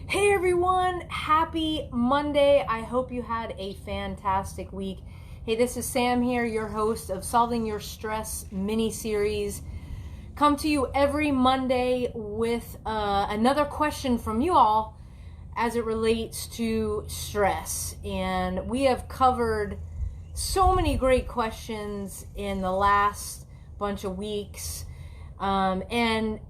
Hey everyone, happy Monday. I hope you had a fantastic week. Hey, this is Sam here, your host of Solving Your Stress mini-series. Come to you every Monday with another question from you all as it relates to stress. And we have covered so many great questions in the last bunch of weeks. And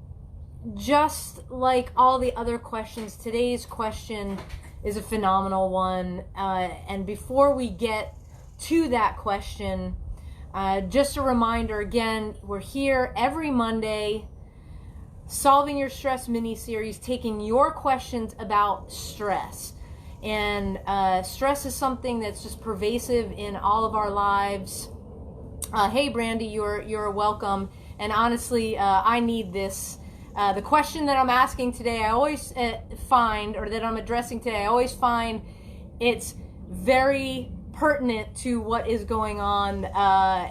just like all the other questions, today's question is a phenomenal one. And before we get to that question, just a reminder again, we're here every Monday, Solving Your Stress mini-series, taking your questions about stress. And stress is something that's just pervasive in all of our lives. Hey Brandy, you're welcome. And honestly, I need this. The question that I'm asking today, I always find, or that I'm addressing today, I always find it's very pertinent to what is going on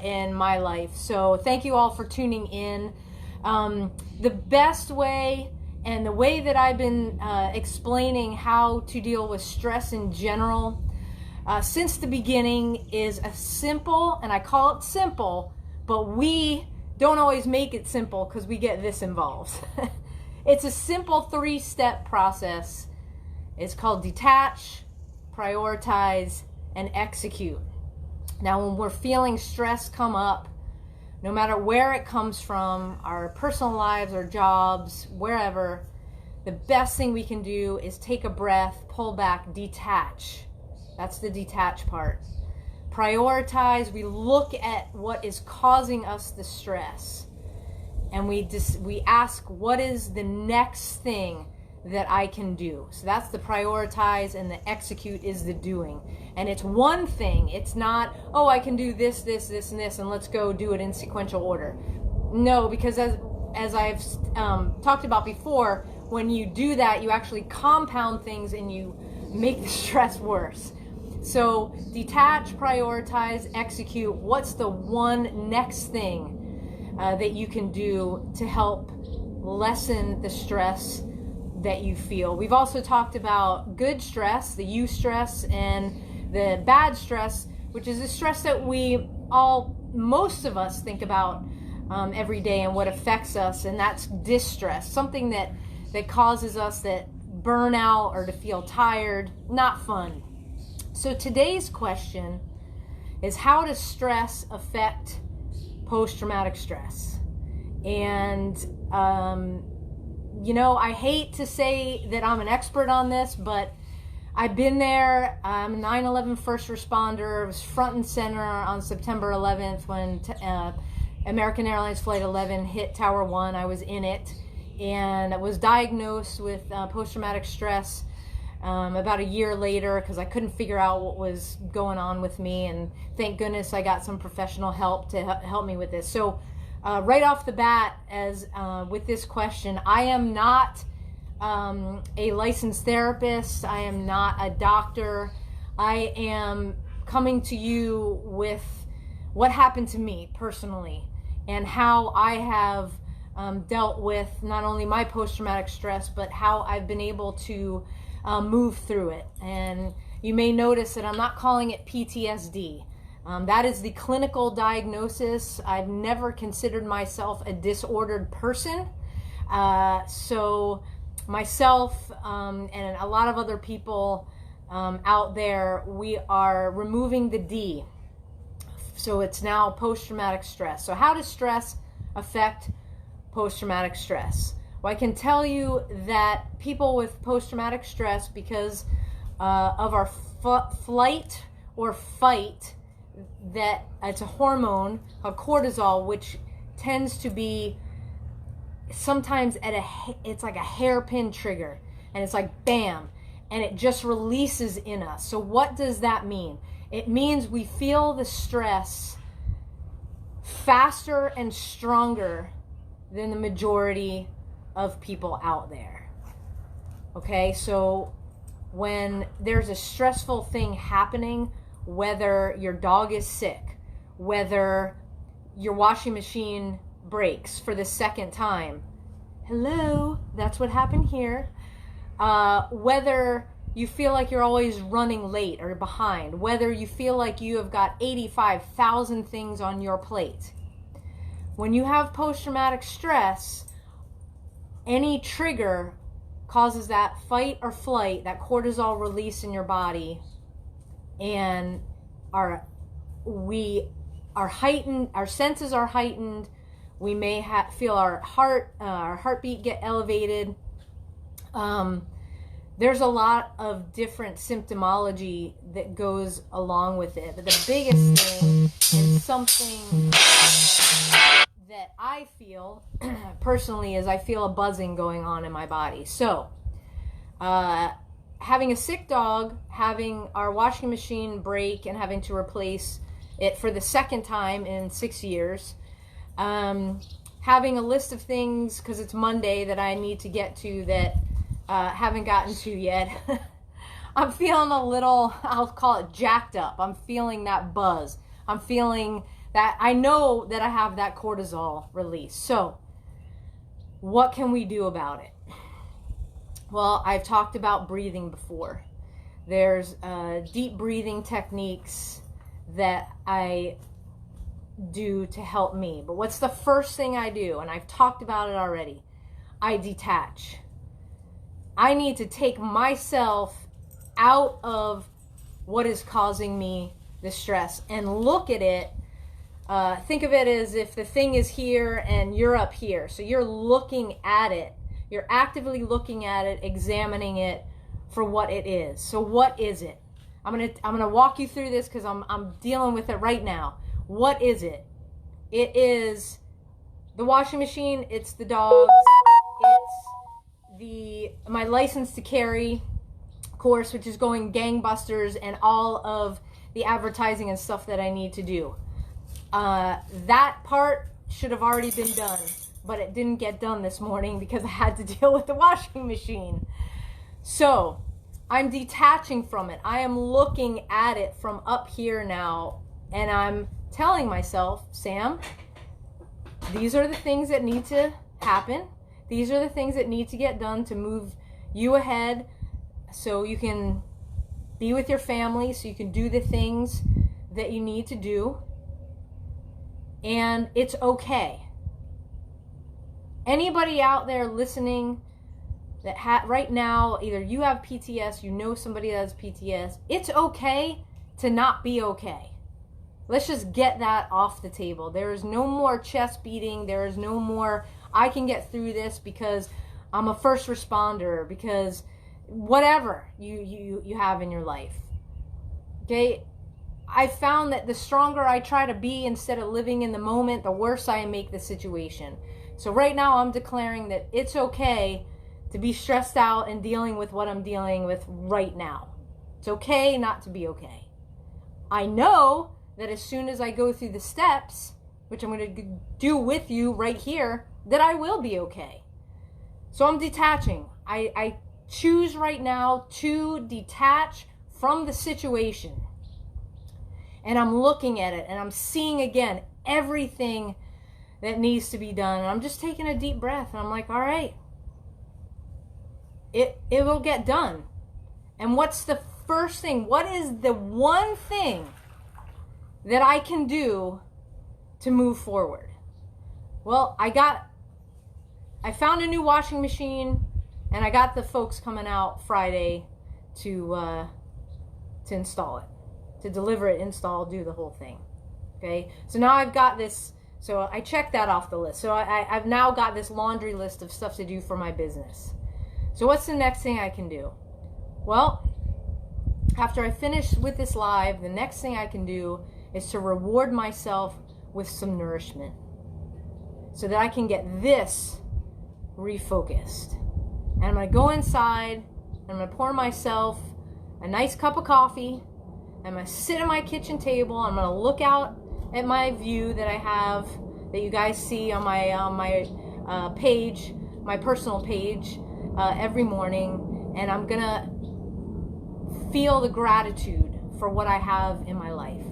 in my life. So thank you all for tuning in. The best way, and the way that I've been explaining how to deal with stress in general since the beginning, is a simple, and I call it simple, but we don't always make it simple because we get this involved. It's a simple 3-step process. It's called detach, prioritize, and execute. Now, when we're feeling stress come up, no matter where it comes from, our personal lives, our jobs, wherever, the best thing we can do is take a breath, pull back, detach. That's the detach part. Prioritize, we look at what is causing us the stress, and we ask, what is the next thing that I can do? So that's the prioritize, and the execute is the doing. And it's one thing. It's not, oh, I can do this, this, this, and this, and let's go do it in sequential order. No, because as I've talked about before, when you do that, you actually compound things and you make the stress worse. So detach, prioritize, execute. What's the one next thing that you can do to help lessen the stress that you feel? We've also talked about good stress, the eustress, and the bad stress, which is the stress that most of us think about every day and what affects us, and that's distress, something that causes us that burnout or to feel tired, not fun. So today's question is, how does stress affect post-traumatic stress? And, I hate to say that I'm an expert on this, but I've been there. I'm a 9/11 first responder. I was front and center on September 11th when American Airlines Flight 11 hit Tower 1. I was in it, and I was diagnosed with post-traumatic stress about a year later, because I couldn't figure out what was going on with me, and thank goodness I got some professional help to help me with this. So right off the bat, as with this question, I am not a licensed therapist. I am not a doctor. I am coming to you with what happened to me personally, and how I have dealt with not only my post-traumatic stress, but how I've been able to move through it. And you may notice that I'm not calling it PTSD. That is the clinical diagnosis. I've never considered myself a disordered person. So myself and a lot of other people out there, we are removing the D. So it's now post-traumatic stress. So how does stress affect post-traumatic stress? Well, I can tell you that people with post-traumatic stress, because of our flight or fight, that it's a hormone called cortisol, which tends to be sometimes it's like a hairpin trigger, and it's like bam, and it just releases in us. So what does that mean? It means we feel the stress faster and stronger than the majority of people out there. Okay, so when there's a stressful thing happening, whether your dog is sick, whether your washing machine breaks for the second time, hello, that's what happened here. Whether you feel like you're always running late or behind, whether you feel like you have got 85,000 things on your plate. When you have post-traumatic stress, any trigger causes that fight or flight, that cortisol release in your body, and we are heightened, our senses are heightened, we may feel our heartbeat get elevated. There's a lot of different symptomology that goes along with it. But the biggest thing, and something that I feel personally, is I feel a buzzing going on in my body. So, having a sick dog, having our washing machine break and having to replace it for the second time in 6 years, having a list of things, because it's Monday, that I need to get to that haven't gotten to yet. I'm feeling a little, I'll call it jacked up. I'm feeling that buzz. I'm feeling that I know that I have that cortisol release. So what can we do about it? Well, I've talked about breathing before. There's deep breathing techniques that I do to help me. But what's the first thing I do? And I've talked about it already. I detach. I need to take myself out of what is causing me the stress and look at it. Think of it as if the thing is here and you're up here. So you're looking at it. You're actively looking at it, examining it for what it is. So what is it? I'm gonna walk you through this because I'm dealing with it right now. What is it? It is the washing machine. It's the dogs. It's my license to carry course, which is going gangbusters, and all of the advertising and stuff that I need to do. That part should have already been done, but it didn't get done this morning because I had to deal with the washing machine. So I'm detaching from it. I am looking at it from up here now, and I'm telling myself, Sam, these are the things that need to happen. These are the things that need to get done to move you ahead so you can be with your family, so you can do the things that you need to do. And it's okay. Anybody out there listening that right now, either you have PTS, you know somebody that has PTS, it's okay to not be okay. Let's just get that off the table. There is no more chest beating. There is no more, I can get through this because I'm a first responder, because whatever you have in your life. Okay? I found that the stronger I try to be instead of living in the moment, the worse I make the situation. So right now I'm declaring that it's okay to be stressed out and dealing with what I'm dealing with right now. It's okay not to be okay. I know that as soon as I go through the steps, which I'm going to do with you right here, that I will be okay. So I'm detaching. I choose right now to detach from the situation. And I'm looking at it and I'm seeing again everything that needs to be done. And I'm just taking a deep breath and I'm like, all right, it will get done. And what's the first thing? What is the one thing that I can do to move forward? Well, I found a new washing machine, and I got the folks coming out Friday to install it, to deliver it, install, do the whole thing. Okay, so now I've got this. So I checked that off the list. So I've now got this laundry list of stuff to do for my business. So what's the next thing I can do? Well, after I finish with this live, the next thing I can do is to reward myself with some nourishment so that I can get this refocused. And I'm going to go inside and I'm going to pour myself a nice cup of coffee. I'm going to sit at my kitchen table. I'm going to look out at my view that I have, that you guys see on my page, my personal page, every morning. And I'm going to feel the gratitude for what I have in my life.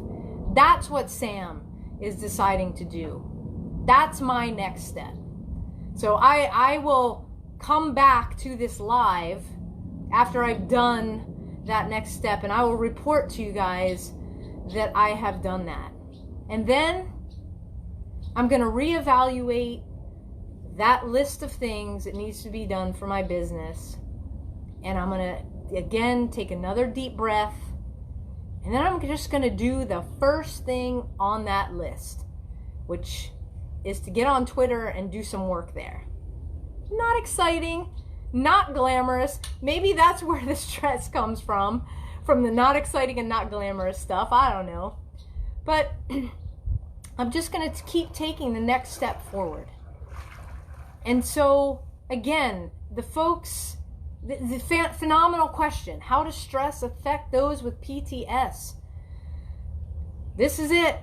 That's what Sam is deciding to do. That's my next step. So I will come back to this live after I've done that next step, and I will report to you guys that I have done that. And then I'm going to reevaluate that list of things that needs to be done for my business. And I'm going to, again, take another deep breath. And then I'm just going to do the first thing on that list, which is to get on Twitter and do some work there. Not exciting, not glamorous. Maybe that's where the stress comes from the not exciting and not glamorous stuff. I don't know. But I'm just going to keep taking the next step forward. And so, again, the folks, the phenomenal question, how does stress affect those with PTS? This is it,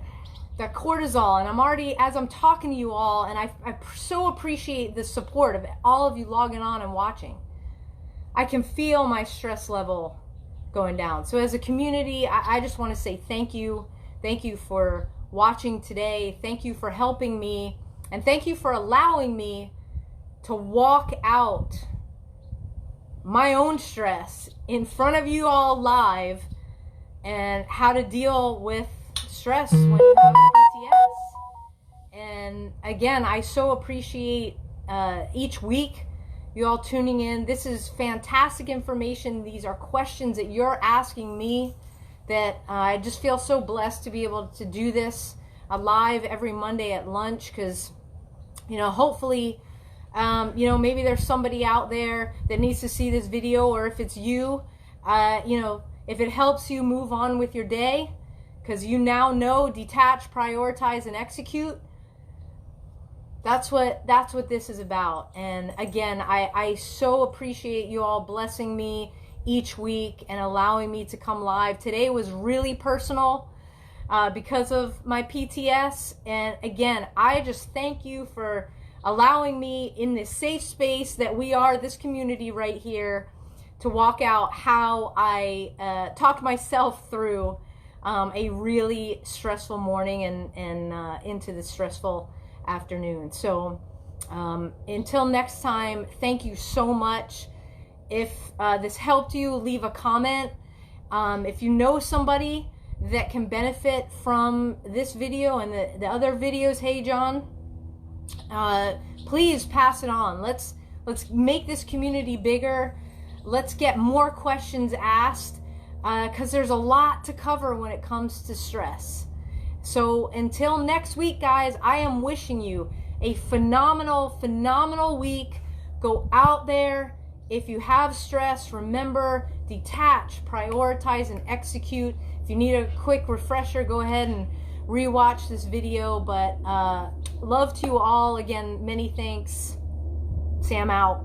the cortisol. And I'm already, as I'm talking to you all, and I so appreciate the support of all of you logging on and watching. I can feel my stress level going down. So as a community, I just want to say thank you. Thank you for watching today. Thank you for helping me. And thank you for allowing me to walk out my own stress in front of you all live, and how to deal with stress when you have PTS. And again, I so appreciate each week you all tuning in. This is fantastic information. These are questions that you're asking me that I just feel so blessed to be able to do this live every Monday at lunch, because, you know, hopefully, you know, maybe there's somebody out there that needs to see this video, or if it's you, you know, if it helps you move on with your day, because you now know detach, prioritize, and execute. That's what this is about. And again, I so appreciate you all blessing me each week and allowing me to come live. Today was really personal because of my PTS. And again, I just thank you for allowing me in this safe space that we are, this community right here, to walk out how I talked myself through a really stressful morning and into the stressful afternoon. So until next time, thank you so much. If this helped you, leave a comment. If you know somebody that can benefit from this video and the other videos, hey John, please pass it on. Let's make this community bigger. Let's get more questions asked, because there's a lot to cover when it comes to stress. So until next week, guys, I am wishing you a phenomenal week. Go out there. If you have stress, remember, detach, prioritize, and execute. If you need a quick refresher, go ahead and rewatch this video. But love to you all. Again, many thanks. Sam out.